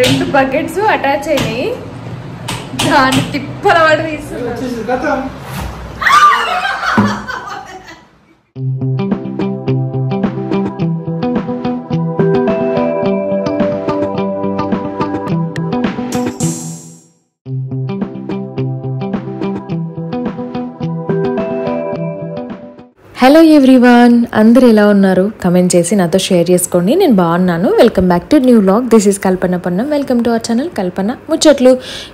రెండు buckets attach అయినాయి. దాన్ని తిప్పల వాడు తీసుకున్నాడు. హలో ఎవ్రీవన్, అందరు ఎలా ఉన్నారు? కమెంట్ చేసి నాతో షేర్ చేసుకోండి. నేను బాగున్నాను. Welcome back to new vlog. This is Kalpana Ponnam. Welcome to our channel Kalpana ముచ్చట్లు.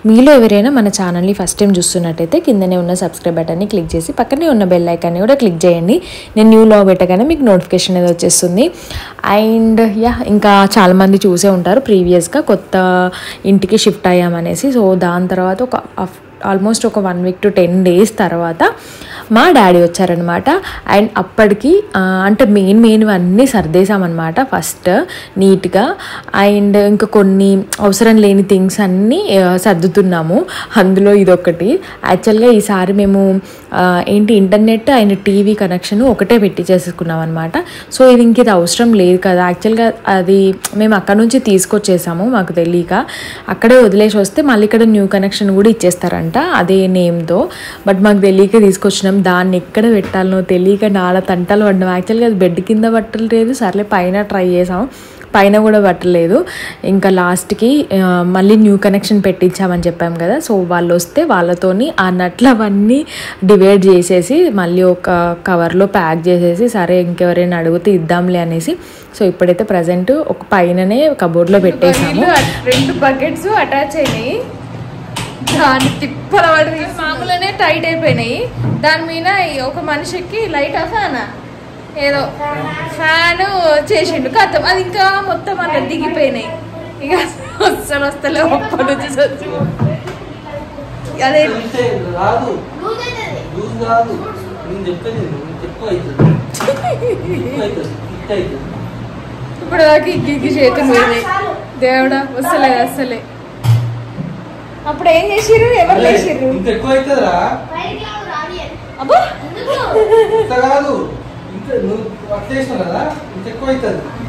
మీలో ఎవరైనా మన ఛానల్ని ఫస్ట్ టైం చూస్తున్నట్టయితే కిందనే ఉన్న సబ్స్క్రైబ్ బటన్ని క్లిక్ చేసి పక్కనే ఉన్న బెల్ ఐకాన్ని కూడా క్లిక్ చేయండి. నేను న్యూ వ్లాగ్ పెట్టగానే మీకు నోటిఫికేషన్ అనేది వచ్చేస్తుంది. అండ్ ఇంకా చాలామంది చూసే ఉంటారు ప్రీవియస్గా కొత్త ఇంటికి షిఫ్ట్ అయ్యామనేసి. సో దాని తర్వాత ఆల్మోస్ట్ ఒక 1 week to 10 days తర్వాత మా డాడీ వచ్చారనమాట. అండ్ అప్పటికి అంటే మెయిన్ అన్నీ సర్దేశామన్నమాట ఫస్ట్ నీట్గా. అండ్ ఇంకా కొన్ని అవసరం లేని థింగ్స్ అన్నీ సర్దుతున్నాము. అందులో ఇదొకటి. యాక్చువల్గా ఈసారి మేము ఇంటర్నెట్ అండ్ టీవీ కనెక్షన్ ఒకటే పెట్టి చేసుకున్నాం అనమాట. సో ఇది అవసరం లేదు కదా. యాక్చువల్గా అది మేము అక్కడ నుంచి తీసుకొచ్చేసాము, మాకు తెలియక అక్కడే వదిలేసి వస్తే మళ్ళీ ఇక్కడ న్యూ కనెక్షన్ కూడా ఇచ్చేస్తారంట అదే నేమ్తో. బట్ మాకు తెలియక తీసుకొచ్చినాం. దాన్ని ఎక్కడ పెట్టాలనో తెలియక నాలా తంటలు పడ్డాం. యాక్చువల్గా అది బెడ్ కింద బట్టలేదు, సర్లే పైన ట్రై చేసాం, పైన కూడా పట్టలేదు. ఇంకా లాస్ట్కి మళ్ళీ న్యూ కనెక్షన్ పెట్టించామని చెప్పాం కదా. సో వాళ్ళు వస్తే వాళ్ళతోని ఆ నట్లు అవన్నీ డివైడ్ చేసేసి మళ్ళీ ఒక కవర్లో ప్యాక్ చేసేసి సరే ఇంకెవరైనా అడిగితే ఇద్దాంలే అనేసి. సో ఇప్పుడైతే ప్రజెంట్ ఒక పైననే కబోర్డ్లో పెట్టేసాము. 2 బకెట్స్ అటాచ్ అయినాయి. దాన్ని తిప్పల వాడు మామూలుగానే టైట్ అయిపోయినాయి. దాని మీద ఒక మనిషికి లైట్ ఫ్యాన్ ఏదో ఫ్యాన్ చేసిండు కథం. అది ఇంకా మొత్తం అట్లా దిగిపోయినాయి. ఇక వస్తలే ఒప్పటి నుంచి అదే ఇప్పుడు దాకా ఇగ్గి చేతులు పోయినాయి. దేవుడా వస్తలేదు అసలే. అప్పుడు ఏం చేసిర్రు? ఎవరు చేసిర్రు?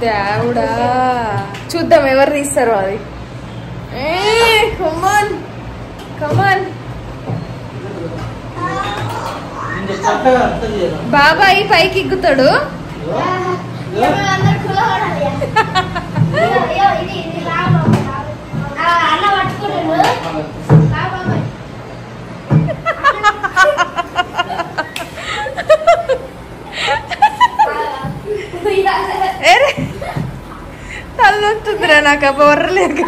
దేవుడా చూద్దాం ఎవరు తీస్తారు అది. కమాన్ కమాన్ బాబాయ్ పైకి ఎక్కుతాడు. తల్లొస్తుందిరా నాకు. బొర్రలేక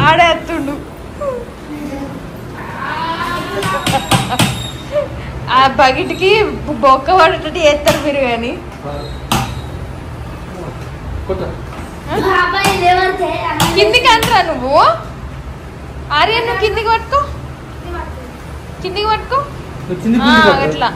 ఆడే అత్తుండు. ఆ బకెట్కి బొక్క పడేటట్టు చేస్తారు మీరు. కానీ కిందికి అంటరా నువ్వు? ఆర్యన్ నువ్వు కిందికి పట్టుకో, కిందికి పట్టుకో అట్లా.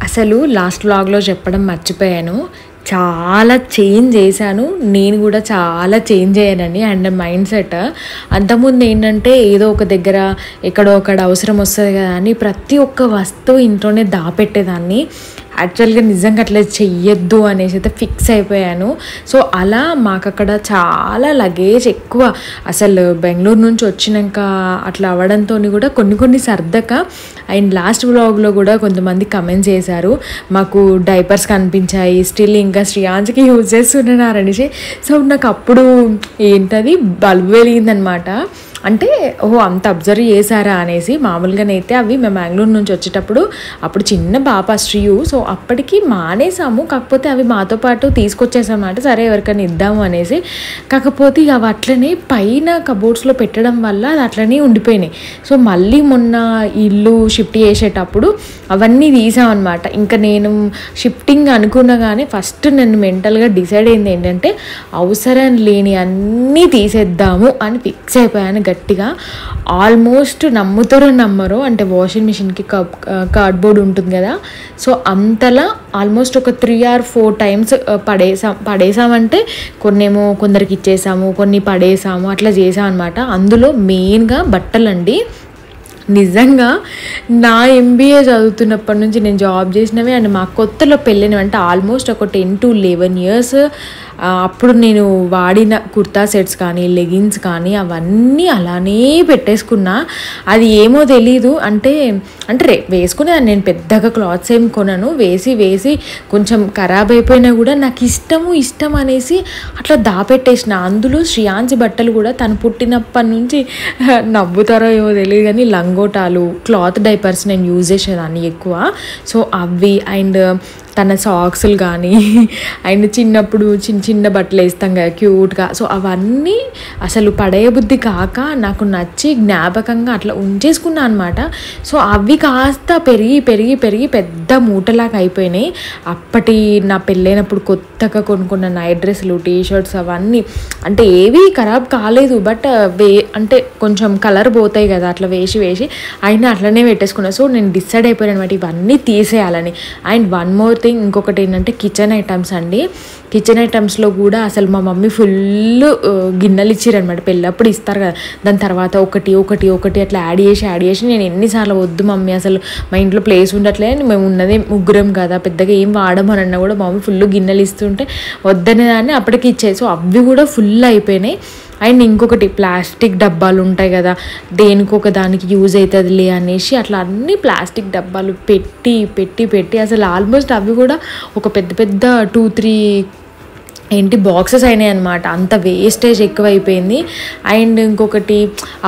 అసలు లాస్ట్ వ్లాగ్లో చెప్పడం మర్చిపోయాను, చాలా చేంజ్ చేశాను. నేను కూడా చాలా చేంజ్ అయ్యానండి. అండ్ మైండ్ సెట్ అంతకుముందు ఏంటంటే ఏదో ఒక దగ్గర ఎక్కడో ఒకడ అవసరం వస్తుంది కదా అని ప్రతి ఒక్క వస్తువు ఇంట్లోనే దాపెట్టేదాన్ని. యాక్చువల్గా నిజంగా అట్లా చెయ్యొద్దు అనేసి అయితే ఫిక్స్ అయిపోయాను. సో అలా మాకు అక్కడ చాలా లగేజ్ ఎక్కువ. అసలు బెంగళూరు నుంచి వచ్చినాక అట్లా అవ్వడంతో కూడా కొన్ని సర్దక. అండ్ లాస్ట్ వ్లాగ్లో కూడా కొంతమంది కమెంట్ చేశారు, మాకు డైపర్స్ కనిపించాయి స్టిల్ ఇంకా శ్రీయాంజ్కి యూజ్ చేస్తున్నారనేసి. సో నాకు అప్పుడు ఏంటది బల్బు వెలిగిందనమాట. అంటే ఓహో అంత అబ్జర్వ్ చేశారా అనేసి. మామూలుగానైతే అవి మేము బెంగళూరు నుంచి వచ్చేటప్పుడు అప్పుడు చిన్న బాపా శ్రీయు. సో అప్పటికి మానేసాము, కాకపోతే అవి మాతో పాటు తీసుకొచ్చేసామన్నమాట. సరే ఎవరికైనా ఇద్దాము అనేసి. కాకపోతే అవి అట్లనే పైన కబోర్డ్స్లో పెట్టడం వల్ల అది అట్లనే ఉండిపోయినాయి. సో మళ్ళీ మొన్న ఇల్లు షిఫ్ట్ చేసేటప్పుడు అవన్నీ తీసామన్నమాట. ఇంకా నేను షిఫ్టింగ్ అనుకున్నా కానీ ఫస్ట్ నేను మెంటల్గా డిసైడ్ అయింది ఏంటంటే అవసరం లేని అన్నీ తీసేద్దాము అని ఫిక్స్ అయిపోయాను గట్టిగా. ఆల్మోస్ట్ నమ్ముతారో నమ్మరో, అంటే వాషింగ్ మిషన్కి కార్డ్బోర్డ్ ఉంటుంది కదా, సో అంతలా ఆల్మోస్ట్ ఒక 3 or 4 times పడేసామంటే కొన్నేమో కొందరికి ఇచ్చేసాము, కొన్ని పడేసాము, అట్లా చేసాం అనమాట. అందులో మెయిన్గా బట్టలండి. నిజంగా నా MBA చదువుతున్నప్పటి నుంచి నేను జాబ్ చేసినవి అండ్ మా కొత్తలో పెళ్ళినవి అంటే ఆల్మోస్ట్ ఒక 10 to 11 years. అప్పుడు నేను వాడిన కుర్తా సెట్స్ కానీ లెగిన్స్ కానీ అవన్నీ అలానే పెట్టేసుకున్నా. అది ఏమో తెలీదు, అంటే వేసుకునేదాన్ని. నేను పెద్దగా క్లాత్స్ ఏం కొనను, వేసి కొంచెం ఖరాబ్ అయిపోయినా కూడా నాకు ఇష్టం అనేసి అట్లా దాపెట్టేసిన. అందులో శ్రియాన్సి బట్టలు కూడా తను పుట్టినప్పటి నుంచి నవ్వుతారో ఏమో తెలియదు కానీ లంగోటాలు, క్లాత్ డైపర్స్ నేను యూజ్ చేసేదాన్ని ఎక్కువ. సో అవి అండ్ తన సాక్స్లు కానీ అండ్ చిన్నప్పుడు చిన్న బట్టలు వేస్తాం కదా క్యూట్గా, సో అవన్నీ అసలు పడేయబుద్ధి కాక నాకు నచ్చి జ్ఞాపకంగా అట్లా ఉంచేసుకున్నా అనమాట. సో అవి కాస్త పెరిగి పెద్ద మూటలాగా అయిపోయినాయి. అప్పటి నా పెళ్ళైనప్పుడు కొత్తగా కొనుక్కున్న నైట్ డ్రెస్సులు, టీషర్ట్స్ అవన్నీ అంటే ఏవి ఖరాబ్ కాలేదు, బట్ అంటే కొంచెం కలర్ పోతాయి కదా అట్లా వేసి అయినా అట్లనే పెట్టేసుకున్నా. సో నేను డిసైడ్ అయిపోయాను అనమాట ఇవన్నీ తీసేయాలని. అండ్ వన్ మోర్ థింగ్, ఇంకొకటి ఏంటంటే కిచెన్ ఐటమ్స్ అండి. కిచెన్ ఐటమ్స్లో కూడా అసలు మా మమ్మీ ఫుల్ గిన్నెలు ఇచ్చారనమాట. పెళ్ళప్పుడు ఇస్తారు కదా, దాని తర్వాత ఒకటి అట్లా యాడ్ చేసి నేను ఎన్నిసార్లు వద్దు మమ్మీ అసలు మా ఇంట్లో ప్లేస్ ఉండట్లే, మేము ఉన్నదే ముగ్గురం కదా పెద్దగా ఏం వాడమనన్నా కూడా మా మమ్మీ ఫుల్ గిన్నెలు ఇస్తుంటే వద్దనే దాన్ని అప్పటికి ఇచ్చేది. సో అవి కూడా ఫుల్ అయిపోయినాయి. అండ్ ఇంకొకటి ప్లాస్టిక్ డబ్బాలు ఉంటాయి కదా, దేనికి ఒక దానికి యూజ్ అవుతుందిలే అనేసి అట్లా అన్ని ప్లాస్టిక్ డబ్బాలు పెట్టి అసలు ఆల్మోస్ట్ అవి కూడా ఒక పెద్ద 2-3 బాక్సెస్ అయినాయి అనమాట. అంత వేస్టేజ్ ఎక్కువైపోయింది. అండ్ ఇంకొకటి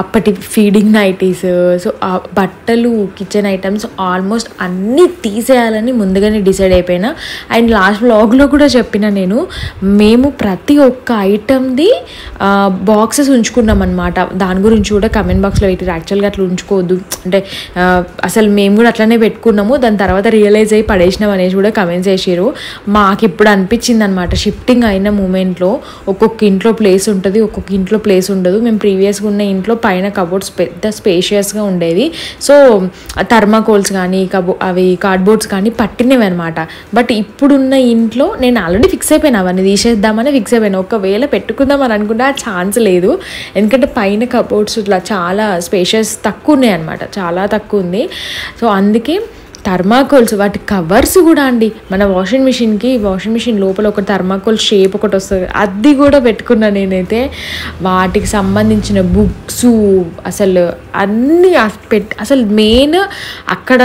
అప్పటి ఫీడింగ్ నైటీస్, సో ఆ బట్టలు, కిచెన్ ఐటమ్స్ ఆల్మోస్ట్ అన్నీ తీసేయాలని ముందుగానే డిసైడ్ అయిపోయినా. అండ్ లాస్ట్ వ్లాగ్లో కూడా చెప్పిన నేను, మేము ప్రతి ఒక్క ఐటమ్ది బాక్సెస్ ఉంచుకున్నాం అనమాట. దాని గురించి కూడా కమెంట్ బాక్స్లో పెట్టారు. యాక్చువల్గా అట్లా ఉంచుకోవద్దు అంటే అసలు మేము కూడా అట్లనే పెట్టుకున్నాము, దాని తర్వాత రియలైజ్ అయ్యి పడేసినాం అనేసి కూడా కమెంట్స్ చేసారు. మాకు ఇప్పుడు అనిపించింది అనమాట, షిఫ్టింగ్ అయిన మూమెంట్లో ఒక్కొక్క ఇంట్లో ప్లేస్ ఉంటుంది, ఒక్కొక్క ఇంట్లో ప్లేస్ ఉండదు. మేము ప్రీవియస్గా ఉన్న ఇంట్లో పైన కబోర్డ్స్ పెద్ద స్పేషియస్గా ఉండేవి. సో థర్మాకోల్స్ కానీ అవి కార్డ్బోర్డ్స్ కానీ పట్టినవి అనమాట. బట్ ఇప్పుడున్న ఇంట్లో నేను ఆల్రెడీ ఫిక్స్ అయిపోయినా, అవన్నీ తీసేద్దామని ఫిక్స్ అయిపోయినా. ఒకవేళ పెట్టుకుందామని అనుకుంటే ఆ ఛాన్స్ లేదు, ఎందుకంటే పైన కబోర్డ్స్ ఇట్లా చాలా స్పేషియస్ తక్కువ ఉన్నాయి అనమాట, చాలా తక్కువ ఉంది. సో అందుకే థర్మాకోల్స్, వాటి కవర్స్ కూడా అండి, మన వాషింగ్ మిషన్ లోపల ఒక థర్మాకోల్ షేప్ ఒకటి వస్తుంది, అది కూడా పెట్టుకున్నా నేనైతే. వాటికి సంబంధించిన బుక్స్ అసలు అన్నీ అసలు మెయిన్ అక్కడ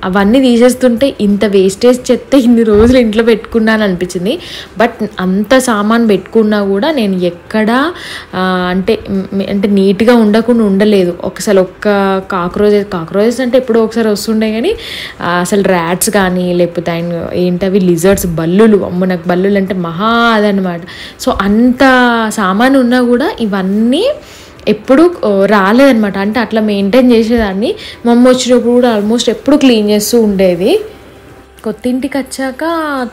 అవన్నీ తీసేస్తుంటే ఇంత వేస్టేజ్ చెత్త ఇన్ని రోజులు ఇంట్లో పెట్టుకున్నాను అనిపించింది. బట్ అంత సామాన్ పెట్టుకున్నా కూడా నేను ఎక్కడా అంటే నీట్గా ఉండలేదు. ఒకసారి ఒక్క కాక్రోచెస్ అంటే ఎప్పుడో ఒకసారి వస్తుండే, కానీ అసలు ర్యాట్స్ కానీ లేకపోతే ఏంటవి లిజర్డ్స్, బల్లులు, అమ్మ నాకు బల్లులు అంటే మహా అదనమాట. సో అంత సామాను ఉన్నా కూడా ఇవన్నీ ఎప్పుడు రాలేదనమాట. అంటే అట్లా మెయింటైన్ చేసేదాన్ని. మా అమ్మ వచ్చినప్పుడు కూడా ఆల్మోస్ట్ ఎప్పుడు క్లీన్ చేస్తూ ఉండేది. కొత్త ఇంటికి వచ్చాక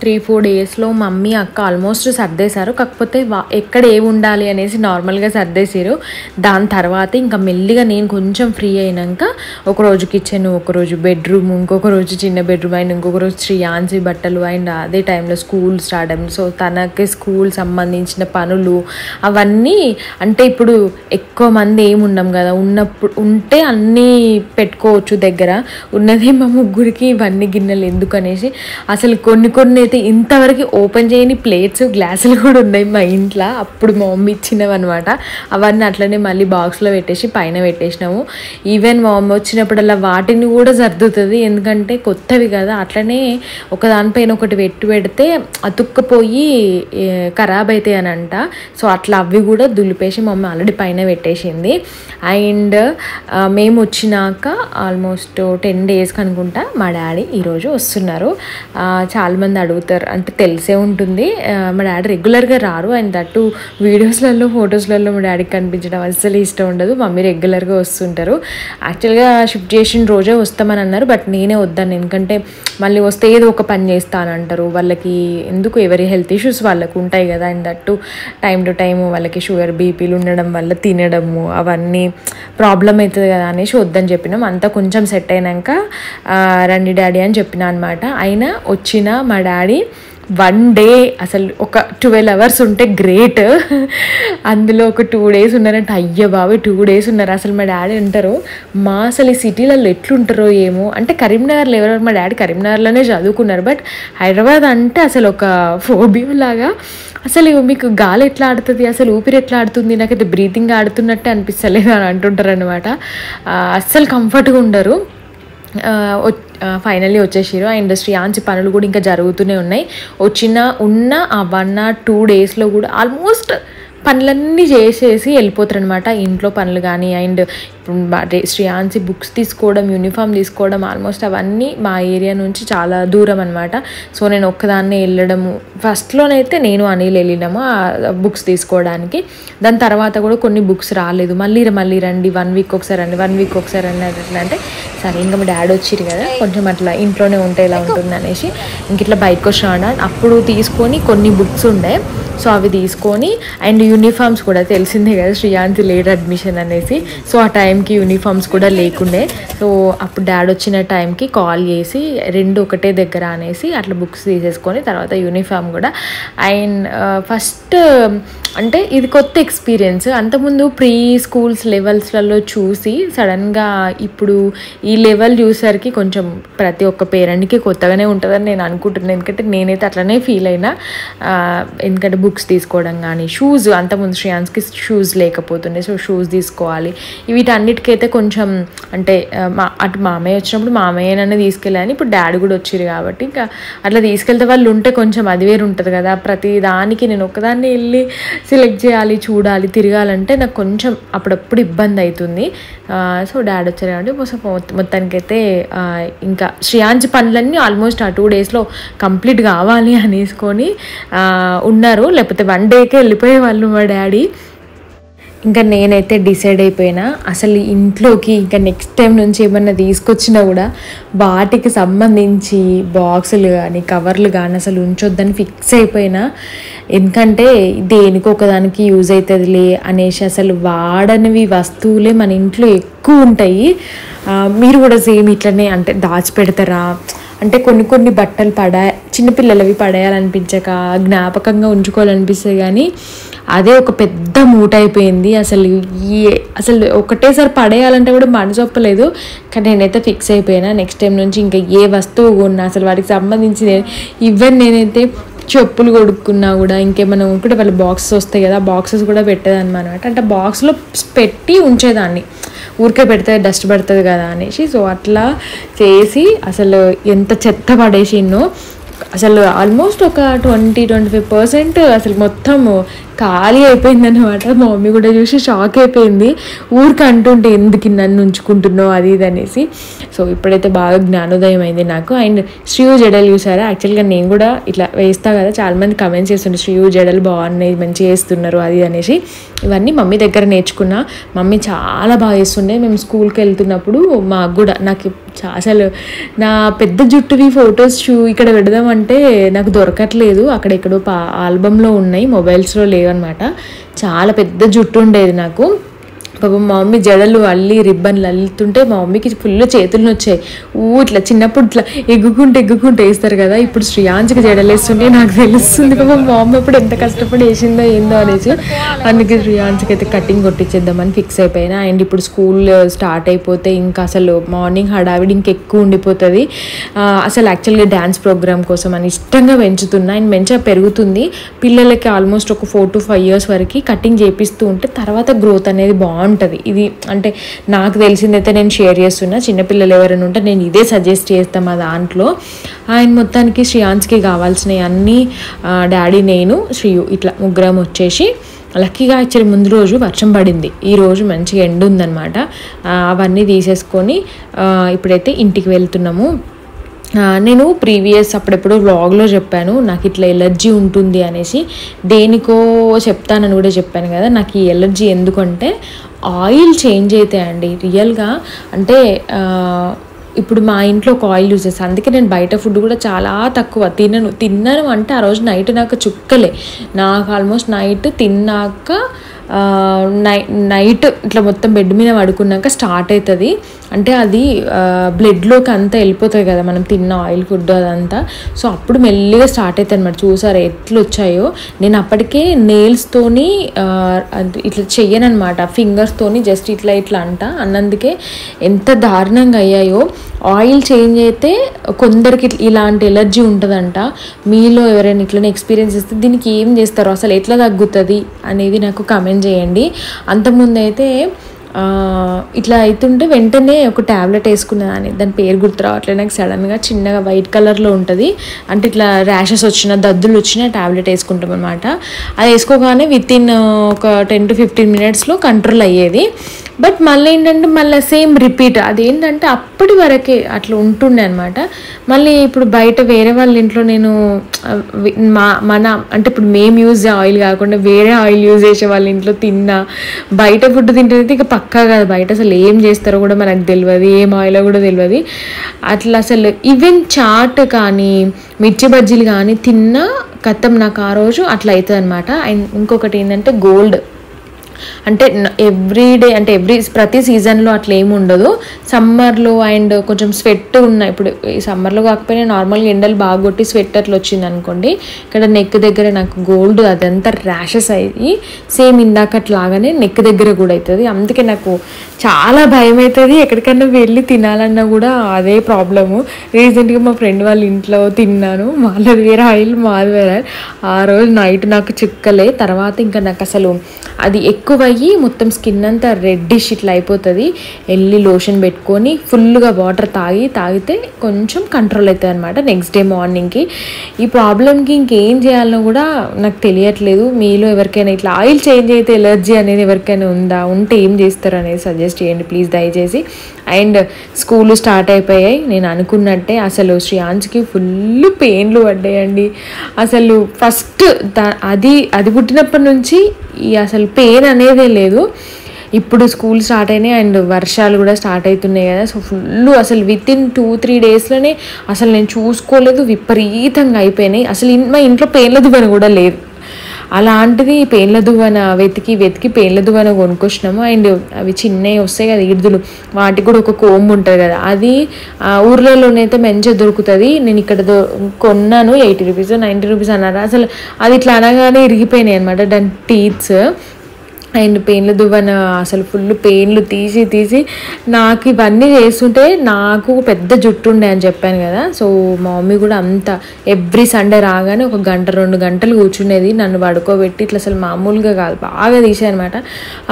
3-4 డేస్లో మమ్మీ అక్క ఆల్మోస్ట్ సర్దేశారు. కాకపోతే ఎక్కడ ఏమి ఉండాలి అనేసి నార్మల్గా సర్దేశారు. దాని తర్వాత ఇంకా మెల్లిగా నేను కొంచెం ఫ్రీ అయినాక ఒకరోజు కిచెన్, ఒకరోజు బెడ్రూమ్, ఇంకొక రోజు చిన్న బెడ్రూమ్, అండ్ ఇంకొక రోజు శ్రీయాన్సి బట్టలు, అండ్ అదే టైంలో స్కూల్ స్టార్ట్ అయింది. సో తనకి స్కూల్ సంబంధించిన పనులు అవన్నీ, అంటే ఇప్పుడు ఎక్కువ మంది ఏమి ఉన్నాం కదా, ఉంటే అన్నీ పెట్టుకోవచ్చు దగ్గర, ఉన్నదే మా ముగ్గురికి ఇవన్నీ గిన్నెలు ఎందుకనేసి అసలు కొన్ని అయితే ఇంతవరకు ఓపెన్ చేయని ప్లేట్స్, గ్లాసులు కూడా ఉన్నాయి మా ఇంట్లో. అప్పుడు మా మమ్మీ ఇచ్చినవి అనమాట. అవన్నీ అట్లనే మళ్ళీ బాక్స్లో పెట్టేసి పైన పెట్టేసినాము. ఈవెన్ మా మమ్మీ వచ్చినప్పుడల్లా వాటిని కూడా సర్దుతుంది, ఎందుకంటే కొత్తవి కదా. అట్లనే ఒకదానిపైన ఒకటి పెడితే అతుక్కపోయి ఖరాబ్ అవుతాయి అని అంట. సో అట్లా అవి కూడా దులిపేసి మా మమ్మీ ఆల్రెడీ పైన పెట్టేసింది. అండ్ మేము వచ్చినాక ఆల్మోస్ట్ 10 days అనుకుంటా మా డాడీ ఈరోజు వస్తున్నారు. అన్నారు. చాలామంది అడుగుతారు, అంటే తెలిసే ఉంటుంది. మా డాడీ రెగ్యులర్గా రారు, అండ్ దట్టు వీడియోస్లలో ఫొటోస్లలో మా డాడీకి కనిపించడం అస్సలు ఇష్టం ఉండదు. మమ్మీ రెగ్యులర్గా వస్తుంటారు. యాక్చువల్గా షిఫ్ట్ చేసిన రోజే వస్తామని అన్నారు, బట్ నేనే వద్దాను. ఎందుకంటే మళ్ళీ వస్తే ఏదో ఒక పని చేస్తానంటారు. వాళ్ళకి ఎందుకు, ఎవరి హెల్త్ ఇష్యూస్ వాళ్ళకు ఉంటాయి కదా, and that time to time వాళ్ళకి షుగర్ బీపీలు ఉండడం వల్ల తినడము అవన్నీ ప్రాబ్లం అవుతుంది కదా అనేసి వద్దని చెప్పినాం. అంతా కొంచెం సెట్ అయినాక రండి డాడీ అని చెప్పిన అనమాట. అయినా వచ్చిన మా డాడీ 1 డే అసలు ఒక 12 hours ఉంటే గ్రేట్. అందులో ఒక 2 days ఉన్నారంటే అయ్య బాబు 2 days ఉన్నారు. అసలు మా డాడీ అంటారు, మా అసలు ఈ సిటీలలో ఎట్లుంటారో ఏమో, అంటే కరీంనగర్లో ఎవరు, మా డాడీ కరీంనగర్లోనే చదువుకున్నారు, బట్ హైదరాబాద్ అంటే అసలు ఒక ఫోబియా లాగా. అసలు మీకు గాలి ఎట్లా ఆడుతుంది, అసలు ఊపిరి ఎట్లా ఆడుతుంది, నాకైతే బ్రీతింగ్ ఆడుతున్నట్టే అనిపిస్తలేదు అని అంటుంటారు అనమాట. అస్సలు కంఫర్ట్గా ఉండరు. ఫైనల్లీ వచ్చేసారు. అండ్ శ్రీయాన్సి పనులు కూడా ఇంకా జరుగుతూనే ఉన్నాయి. ఉన్న ఆ 1 or 2 daysలో కూడా ఆల్మోస్ట్ పనులన్నీ చేసేసి వెళ్ళిపోతారు అనమాట. ఇంట్లో పనులు కానీ, అండ్ ఇప్పుడు శ్రీయాన్సి బుక్స్ తీసుకోవడం, యూనిఫామ్ తీసుకోవడం, ఆల్మోస్ట్ అవన్నీ మా ఏరియా నుంచి చాలా దూరం అనమాట. సో నేను ఒక్కదాన్నే వెళ్ళడము. ఫస్ట్లోనైతే నేను అనిల్ వెళ్ళినాము ఆ బుక్స్ తీసుకోవడానికి. దాని తర్వాత కూడా కొన్ని బుక్స్ రాలేదు. మళ్ళీ రండి 1 week ఒకసారి రండి, 1 week ఒకసారి రండి అట్లా అంటే, సరే ఇంకా మా డాడీ వచ్చిరు కదా, కొంచెం అట్లా ఇంట్లోనే ఉంటే ఇలా ఉంటుంది అనేసి ఇంక ఇట్లా బయటకు వచ్చాను. అప్పుడు తీసుకొని కొన్ని బుక్స్ ఉండే, సో అవి తీసుకొని, అండ్ యూనిఫామ్స్ కూడా తెలిసిందే కదా శ్రీయాన్సి లేట్ అడ్మిషన్ అనేసి, సో ఆ టైంకి యూనిఫామ్స్ కూడా లేకుండే. సో అప్పుడు డాడీ వచ్చిన టైంకి కాల్ చేసి 2 ఒకటే దగ్గర అనేసి అట్లా బుక్స్ తీసేసుకొని తర్వాత యూనిఫామ్ కూడా. అండ్ ఫస్ట్ అంటే ఇది కొత్త ఎక్స్పీరియన్స్. అంతకుముందు ప్రీ స్కూల్స్ లెవెల్స్లలో చూసి సడన్గా ఇప్పుడు ఈ లెవెల్ చూసేసరికి కొంచెం ప్రతి ఒక్క పేరెంట్కి కొత్తగానే ఉంటుందని నేను అనుకుంటున్నాను. ఎందుకంటే నేనైతే అట్లనే ఫీల్ అయినా. ఎందుకంటే బుక్స్ తీసుకోవడం కానీ, షూస్, అంతకుముందు శ్రేయాన్స్కి షూస్ లేకపోతుండే, సో షూస్ తీసుకోవాలి. వీటన్నిటికైతే కొంచెం అంటే అటు మామయ్య వచ్చినప్పుడు మామయ్యనన్నా తీసుకెళ్ళాను, ఇప్పుడు డాడీ కూడా వచ్చారు కాబట్టి ఇంకా అట్లా తీసుకెళ్తే వాళ్ళు ఉంటే కొంచెం అది వేరు ఉంటుంది కదా. ప్రతి దానికి నేను ఒక్కదాన్ని వెళ్ళి సెలెక్ట్ చేయాలి, చూడాలి, తిరగాలంటే నాకు కొంచెం అప్పుడప్పుడు ఇబ్బంది అవుతుంది. సో డాడీ వచ్చారు కాబట్టి మొత్తానికైతే ఇంకా శ్రేయాన్సి పనులన్నీ ఆల్మోస్ట్ ఆ 2 daysలో కంప్లీట్ కావాలి అనేసుకొని ఉన్నారు. లేకపోతే 1 dayకే వెళ్ళిపోయే వాళ్ళు మా డాడీ. ఇంకా నేనైతే డిసైడ్ అయిపోయినా, అసలు ఇంట్లోకి ఇంకా నెక్స్ట్ టైం నుంచి ఏమన్నా తీసుకొచ్చినా కూడా వాటికి సంబంధించి బాక్సులు కానీ కవర్లు కానీ అసలు ఉంచొద్దని ఫిక్స్ అయిపోయినా. ఎందుకంటే దేనికి ఒకదానికి యూజ్ అవుతుందిలే అనేసి అసలు వాడనివి వస్తువులే మన ఇంట్లో ఎక్కువ ఉంటాయి. మీరు కూడా సేమ్ ఇట్లనే అంటే దాచిపెడతారా? అంటే కొన్ని బట్టలు చిన్నపిల్లలవి పడేయాలనిపించక జ్ఞాపకంగా ఉంచుకోవాలనిపిస్తుంది, కానీ అదే ఒక పెద్ద మూట అయిపోయింది. అసలు ఒకటేసారి పడేయాలంటే కూడా మనసు ఒప్పలేదు. కానీ నేనైతే ఫిక్స్ అయిపోయినా నెక్స్ట్ టైం నుంచి ఇంకా ఏ వస్తువు కొన్నా అసలు వాటికి సంబంధించి ఈవెన్ నేనైతే చెప్పులు కొడుక్కున్నా కూడా ఇంకేమైనా ఉంటే వాళ్ళ బాక్సెస్ వస్తాయి కదా, బాక్సెస్ కూడా పెట్టేదాన్ని అనమాట. అంటే బాక్స్లో పెట్టి ఉంచేదాన్ని, ఊరికే పెడితే డస్ట్ పడుతుంది కదా అనేసి. సో అట్లా చేసి అసలు ఎంత చెత్త పడేసిన్నో, అసలు ఆల్మోస్ట్ ఒక 20-25% అసలు మొత్తం ఖాళీ అయిపోయింది అనమాట. మా మమ్మీ కూడా చూసి షాక్ అయిపోయింది. ఊరికి అంటుంటే ఎందుకు నన్ను ఉంచుకుంటున్నావు అది ఇది అనేసి. సో ఇప్పుడైతే బాగా జ్ఞానోదయం అయింది నాకు. అండ్ శ్రీయు జడలు చూసారా? యాక్చువల్గా నేను కూడా ఇట్లా వేస్తా కదా, చాలామంది కమెంట్స్ చేస్తుండే శ్రీయు జడలు బాగున్నాయి, మంచిగా వేస్తున్నారు అది అనేసి. ఇవన్నీ మమ్మీ దగ్గర నేర్చుకున్నా. మమ్మీ చాలా బాగా వేస్తుండే. మేము స్కూల్కి వెళ్తున్నప్పుడు మాకు కూడా, నాకు అసలు నా పెద్ద జుట్టువి ఫొటోస్ ఇక్కడ పెడదామంటే నాకు దొరకట్లేదు. అక్కడెక్కడో ఆల్బంలో ఉన్నాయి, మొబైల్స్లో లేవన్నమాట. చాలా పెద్ద జుట్టు ఉండేది నాకు. పాపం మా మమ్మీ జడలు అల్లి రిబ్బన్లు అల్లుతుంటే మా మమ్మీకి ఫుల్ చేతులు వచ్చాయి. ఇట్లా చిన్నప్పుడు ఇట్లా ఎగ్గుకుంటే వేస్తారు కదా, ఇప్పుడు శ్రేయాన్సికి జడలు వేస్తుంటే నాకు తెలుస్తుంది పాపం మా మమ్మీ అప్పుడు ఎంత కష్టపడి వేసిందో ఏందో అనేసి. అందుకే శ్రేయాన్సికి అయితే కటింగ్ కొట్టించేద్దామని ఫిక్స్ అయిపోయినా. అండ్ ఇప్పుడు స్కూల్ స్టార్ట్ అయిపోతే ఇంకా అసలు మార్నింగ్ హడావిడి ఇంకెక్కువ ఉండిపోతుంది. అసలు యాక్చువల్గా డ్యాన్స్ ప్రోగ్రామ్ కోసం అని ఇష్టంగా పెంచుతున్నా, అండ్ మంచిగా పెరుగుతుంది. పిల్లలకి ఆల్మోస్ట్ ఒక 4 to 5 years వరకు కటింగ్ చేపిస్తూ ఉంటే తర్వాత గ్రోత్ అనేది బాగుంటుంది. ఇది అంటే నాకు తెలిసిందైతే నేను షేర్ చేస్తున్నా. చిన్నపిల్లలు ఎవరైనా ఉంటే నేను ఇదే సజెస్ట్ చేస్తాను మా దాంట్లో. ఆయన మొత్తానికి శ్రేయాన్స్కి కావాల్సినవి అన్నీ డాడీ, నేను, శ్రీయు ఇట్లా ముగ్గురం వచ్చేసి, లక్కీగా యాక్చువల్లీ ముందు రోజు వర్షం పడింది, ఈ రోజు మంచిగా ఎండ ఉందన్నమాట. అవన్నీ తీసేసుకొని ఇప్పుడైతే ఇంటికి వెళ్తున్నాము. నేను ప్రీవియస్ అప్పుడెప్పుడు వ్లాగ్లో చెప్పాను నాకు ఇట్లా ఎలర్జీ ఉంటుంది అనేసి, దేనికో చెప్తానని కూడా చెప్పాను కదా. నాకు ఈ ఎలర్జీ ఎందుకంటే ఆయిల్ చేంజ్ అవుతాయండి రియల్గా. అంటే ఇప్పుడు మా ఇంట్లో ఒక ఆయిల్ యూజ్ చేస్తాను, అందుకే నేను బయట ఫుడ్ కూడా చాలా తక్కువ తిన్నాను అంటే ఆ రోజు నైట్ నాకు చుక్కలే. నాకు ఆల్మోస్ట్ నైట్ తిన్నాక నైట్ ఇట్లా మొత్తం బెడ్ మీద పడుకున్నాక స్టార్ట్ అవుతుంది. అంటే అది బ్లడ్లోకి అంతా వెళ్ళిపోతుంది కదా మనం తిన్న ఆయిల్ ఫుడ్ అదంతా. సో అప్పుడు మెల్లిగా స్టార్ట్ అవుతుంది అనమాట. చూసారు ఎట్లా వచ్చాయో. నేను అప్పటికే నెయిల్స్తోని ఇట్లా చెయ్యనమాట, ఫింగర్స్తోని జస్ట్ ఇట్లా ఇట్లా అన్నందుకే ఎంత దారుణంగా అయ్యాయో. ఆయిల్ చేంజ్ అయితే కొందరికి ఇలాంటి ఎలర్జీ ఉంటుందంట. మీలో ఎవరైనా ఇట్లనే ఎక్స్పీరియన్స్ చేస్తే దీనికి ఏం చేస్తారో, అసలు ఎట్లా తగ్గుతుంది అనేది నాకు కమెంట్ చేయండి. అంతకుముందు అయితే ఇట్లా అవుతుంటే వెంటనే ఒక ట్యాబ్లెట్ వేసుకున్నదాన్ని, దాని పేరు గుర్తు రావట్లేదు నాకు. సడన్గా చిన్నగా వైట్ కలర్లో ఉంటుంది, అంటే ఇట్లా ర్యాషెస్ వచ్చిన దద్దులు వచ్చిన ట్యాబ్లెట్ వేసుకుంటాం అనమాట. అది వేసుకోగానే వితిన్ ఒక 10 to 15 minutesలో కంట్రోల్ అయ్యేది. బట్ మళ్ళీ ఏంటంటే మళ్ళీ సేమ్ రిపీట్. అదేంటంటే అప్పటి వరకే అట్లా ఉంటుండే అనమాట. మళ్ళీ ఇప్పుడు బయట వేరే వాళ్ళ ఇంట్లో నేను మన అంటే ఇప్పుడు మేము యూజ్ ఆయిల్ కాకుండా వేరే ఆయిల్ యూజ్ చేసే వాళ్ళ ఇంట్లో తిన్నా, బయట ఫుడ్ తింటే ఇక పక్కా కాదు. బయట అసలు ఏం చేస్తారో కూడా మనకు తెలియదు, ఏం ఆయిలో కూడా తెలియదు. అట్లా అసలు ఈవెన్ చాట్ కానీ మిర్చి బజ్జీలు కానీ తిన్నా కథం నాకు ఆ రోజు అట్లా అవుతుంది అనమాట. అండ్ ఇంకొకటి ఏంటంటే గోల్డ్, అంటే ఎవ్రీడే అంటే ప్రతి సీజన్లో అట్లా ఏమి ఉండదు. సమ్మర్లో అండ్ కొంచెం స్వెట్ ఉన్నాయి. ఇప్పుడు ఈ సమ్మర్లో కాకపోయినా నార్మల్గా ఎండలు బాగా కొట్టి స్వెట్ అట్లా వచ్చింది అనుకోండి, ఇక్కడ నెక్ దగ్గర నాకు గోల్డ్ అదంతా ర్యాషెస్ అయ్యి సేమ్ ఇందాకట్లాగానే నెక్ దగ్గర కూడా అవుతుంది. అందుకే నాకు చాలా భయం అవుతుంది. ఎక్కడికైనా వెళ్ళి తినాలన్నా కూడా అదే ప్రాబ్లము. రీసెంట్గా మా ఫ్రెండ్ వాళ్ళ ఇంట్లో తిన్నాను, వాళ్ళది వేరే ఆయిల్ మాది వేరే. ఆ రోజు నైట్ నాకు చిక్కలే. తర్వాత ఇంకా నాకు అసలు అది ఎక్కువయ్యి మొత్తం స్కిన్ అంతా రెడ్డిష్ ఇట్లా అయిపోతుంది. వెళ్ళి లోషన్ పెట్టుకొని ఫుల్గా వాటర్ తాగితే కొంచెం కంట్రోల్ అవుతుంది అనమాట నెక్స్ట్ డే మార్నింగ్కి. ఈ ప్రాబ్లమ్కి ఇంకేం చేయాలనో కూడా నాకు తెలియట్లేదు. మీలో ఎవరికైనా ఇట్లా ఆయిల్ చేంజ్ అయితే ఎలర్జీ అనేది ఎవరికైనా ఉంటే ఏం చేస్తారు అనేది సజెస్ట్ చేయండి ప్లీజ్ దయచేసి. అండ్ స్కూల్ స్టార్ట్ అయిపోయాయి. నేను అనుకున్నట్టే అసలు శ్రేయాన్స్కి ఫుల్ పెయిన్లు పడ్డాయండి. అసలు ఫస్ట్ అది పుట్టినప్పటి నుంచి అసలు పెయిన్ అనేదే లేదు. ఇప్పుడు స్కూల్ స్టార్ట్ అయినాయి అండ్ వర్షాలు కూడా స్టార్ట్ అవుతున్నాయి కదా. సో ఫుల్ అసలు వితిన్ 2-3 daysలోనే అసలు నేను చూసుకోలేదు, విపరీతంగా అయిపోయినాయి. అసలు మా ఇంట్లో పెయిన్ల దువ్వెన కూడా లేదు. అలాంటిది పెయిన్ల దువ్వెన వెతికి పెయిన్ల దువ్వెన కొనుక్కొచ్చినాము. అండ్ అవి చిన్నవి వస్తాయి కదా ఈడుదులు, వాటికి కూడా ఒక కోంబు ఉంటుంది కదా, అది ఊర్లలోనైతే మంచిగా దొరుకుతుంది. నేను ఇక్కడ కొన్నాను 80 rupees 90 rupees అన్నారు. అసలు అది ఇట్లా అనగానే ఇరిగిపోయినాయి అనమాట దాని టీత్స్. అండ్ పెయిన్ల దువ్వెన అసలు ఫుల్ పెయిన్లు తీసి నాకు ఇవన్నీ చేస్తుంటే నాకు పెద్ద జుట్టు ఉండే అని చెప్పాను కదా. సో మా మమ్మీ కూడా అంత ఎవ్రీ సండే రాగానే 1 గంట 2 గంటలు కూర్చునేది నన్ను పడుకోబెట్టి. ఇట్లా అసలు మామూలుగా కాదు, బాగా తీసాయనమాట.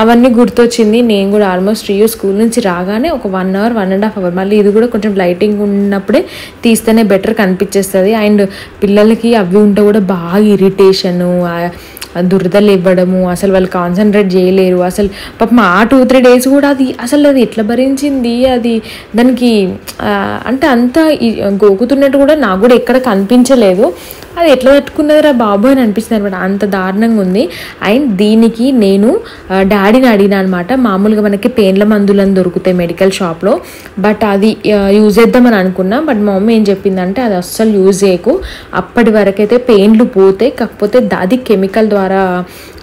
అవన్నీ గుర్తొచ్చింది. నేను కూడా ఆల్మోస్ట్ స్కూల్ నుంచి రాగానే ఒక 1 hour 1.5 hour మళ్ళీ ఇది కూడా కొంచెం లైటింగ్ ఉన్నప్పుడే తీస్తేనే బెటర్ కనిపించేస్తుంది. అండ్ పిల్లలకి అవి ఉంటే కూడా బాగా ఇరిటేషను, దురదలు ఇవ్వడము, అసలు వాళ్ళు కాన్సన్ట్రేట్ చేయలేరు. అసలు పాపం ఆ 2-3 days కూడా అది ఎట్లా భరించింది. అది దానికి అంటే అంత గోకుతున్నట్టు కూడా నాకు కూడా ఎక్కడ కనిపించలేదు. అది ఎట్లా తట్టుకున్నదిరా బాబు అని అనిపిస్తుంది అనమాట, అంత దారుణంగా ఉంది. అండ్ దీనికి నేను డాడీని అడిగినా అనమాట. మామూలుగా మనకి పెయిన్ల మందులను దొరుకుతాయి మెడికల్ షాప్లో, బట్ అది యూజ్ చేద్దామని అనుకున్నా. బట్ మా మమ్మీ ఏం చెప్పిందంటే అది అస్సలు యూజ్ చేయకు, అప్పటి వరకైతే పెయిన్లు పోతాయి, కాకపోతే అది కెమికల్ ద్వారా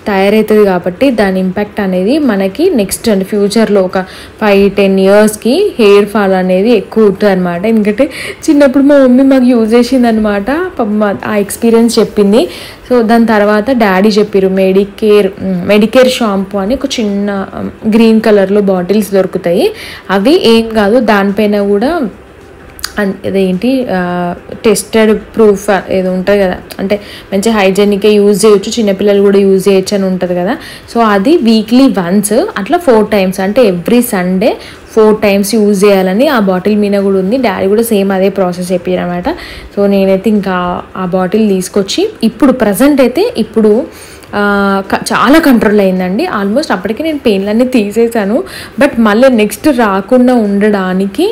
తయారవుతుంది కాబట్టి దాని ఇంపాక్ట్ అనేది మనకి నెక్స్ట్ అండ్ ఫ్యూచర్లో ఒక 5-10 yearsకి హెయిర్ ఫాల్ అనేది ఎక్కువ ఉంటుంది అనమాట. ఎందుకంటే చిన్నప్పుడు మా మమ్మీ మాకు యూజ్ చేసింది అనమాట, ఆ ఎక్స్పీరియన్స్ చెప్పింది. సో దాని తర్వాత డాడీ చెప్పారు మెడికేర్ షాంపూ అని ఒక చిన్న గ్రీన్ కలర్లో బాటిల్స్ దొరుకుతాయి. అవి ఏం కాదు, దానిపైన కూడా అదేంటి టెస్టెడ్ ప్రూఫ్ ఏదో ఉంటుంది కదా, అంటే మంచి హైజెనిక్గా యూజ్ చేయొచ్చు, చిన్నపిల్లలు కూడా యూజ్ చేయొచ్చు అని ఉంటుంది కదా. సో అది వీక్లీ వన్స్ అట్లా 4 times, అంటే ఎవ్రీ సండే 4 times యూజ్ చేయాలని ఆ బాటిల్ మీద కూడా ఉంది. డాడీ కూడా సేమ్ అదే ప్రాసెస్ చెప్పారు అనమాట. సో నేనైతే ఇంకా ఆ బాటిల్ తీసుకొచ్చి ఇప్పుడు ప్రజెంట్ అయితే ఇప్పుడు చాలా కంట్రోల్ అయిందండి. ఆల్మోస్ట్ అప్పటికి నేను పెయిన్లన్నీ తీసేసాను. బట్ మళ్ళీ నెక్స్ట్ రాకుండా ఉండడానికి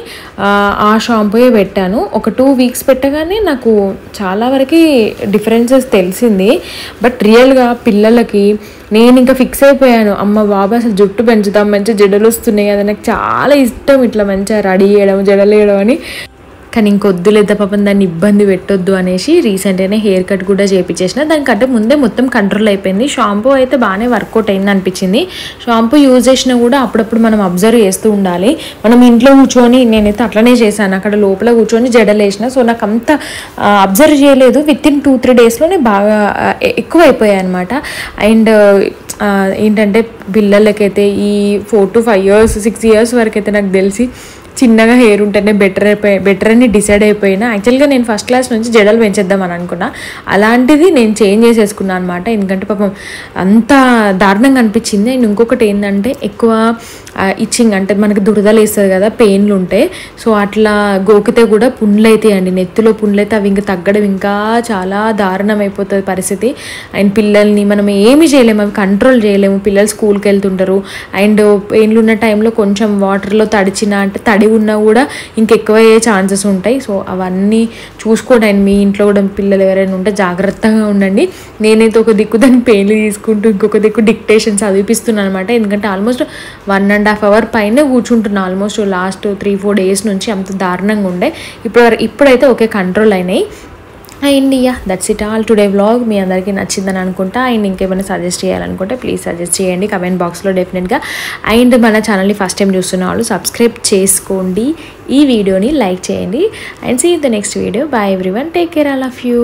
ఆ షాంపూయే పెట్టాను. ఒక 2 వీక్స్ పెట్టగానే నాకు చాలా వరకు డిఫరెన్సెస్ తెలిసింది. బట్ రియల్గా పిల్లలకి నేను ఇంకా ఫిక్స్ అయిపోయాను, అమ్మ బాబా అసలు జుట్టు పెంచుదాం, మంచిగా జడలు వస్తున్నాయి, అది నాకు చాలా ఇష్టం, ఇట్లా మంచిగా రెడీ చేయడం, జడలు వేయడం అని. కానీ ఇంకొద్దులేదా పాపం దాన్ని ఇబ్బంది పెట్టొద్దు అనేసి రీసెంట్గానే హెయిర్ కట్ కూడా చేయించేసిన. దానికంటే ముందే మొత్తం కంట్రోల్ అయిపోయింది. షాంపూ అయితే బాగానే వర్కౌట్ అయింది అనిపించింది. షాంపూ యూజ్ చేసినా కూడా అప్పుడప్పుడు మనం అబ్జర్వ్ చేస్తూ ఉండాలి. మనం ఇంట్లో కూర్చొని, నేనైతే అట్లనే చేశాను, అక్కడ లోపల కూర్చొని జడలు వేసిన. సో నాకు అంత అబ్జర్వ్ చేయలేదు. వితిన్ 2-3 డేస్లోనే బాగా ఎక్కువ అయిపోయాయి అనమాట. అండ్ ఏంటంటే పిల్లలకైతే ఈ 4 to 5 years 6 years వరకు అయితే నాకు తెలిసి చిన్నగా హెయిర్ ఉంటేనే బెటర్ అని డిసైడ్ అయిపోయినా. యాక్చువల్గా నేను ఫస్ట్ క్లాస్ నుంచి జడలు పెంచేద్దామని అనుకున్నా. అలాంటిది నేను చేంజ్ చేసేసుకున్నాను అనమాట. ఎందుకంటే పాపం అంత దారుణంగా అనిపించింది. అండ్ ఇంకొకటి ఏంటంటే ఎక్కువ ఇచ్చింగ్, అంటే మనకి దురదలు వేస్తుంది కదా, పెయిన్లు ఉంటాయి. సో అట్లా గోకితే కూడా పుండ్లు అవుతాయండి, నెత్తిలో పుండ్లు అయితే అవి ఇంకా తగ్గడం ఇంకా చాలా దారుణం అయిపోతుంది పరిస్థితి. అండ్ పిల్లల్ని మనం ఏమి చేయలేము, అవి కంట్రోల్ చేయలేము. పిల్లలు స్కూల్కి వెళ్తుంటారు. అండ్ పెయిన్లు ఉన్న టైంలో కొంచెం వాటర్లో తడిచిన, అంటే తడి ఉన్నా కూడా ఇంకెక్కువ అయ్యే ఛాన్సెస్ ఉంటాయి. సో అవన్నీ చూసుకోండి. అండ్ మీ ఇంట్లో కూడా పిల్లలు ఎవరైనా ఉంటే జాగ్రత్తగా ఉండండి. నేనైతే ఒక దిక్కు దాన్ని పెయిన్లు తీసుకుంటూ ఇంకొక దిక్కు డిక్టేషన్ చదివిపిస్తున్నాను అనమాట. ఎందుకంటే ఆల్మోస్ట్ 1.5 hour పైనే కూర్చుంటున్నాను ఆల్మోస్ట్ లాస్ట్ 3-4 days నుంచి. అంత దారుణంగా ఉండే. ఇప్పుడైతే ఓకే కంట్రోల్ అయినాయి. And yeah that's it all today vlog. మీ అందరికీ నచ్చిందని అనుకుంటా. అండ్ ఇంకేమైనా సజెస్ట్ చేయాలనుకుంటే ప్లీజ్ సజెస్ట్ చేయండి కమెంట్ బాక్స్లో డెఫినెట్గా. అండ్ మన ఛానల్ని ఫస్ట్ టైం చూస్తున్న వాళ్ళు సబ్స్క్రైబ్ చేసుకోండి, ఈ వీడియోని లైక్ చేయండి. And see the next video. Bye everyone, take care, I love you.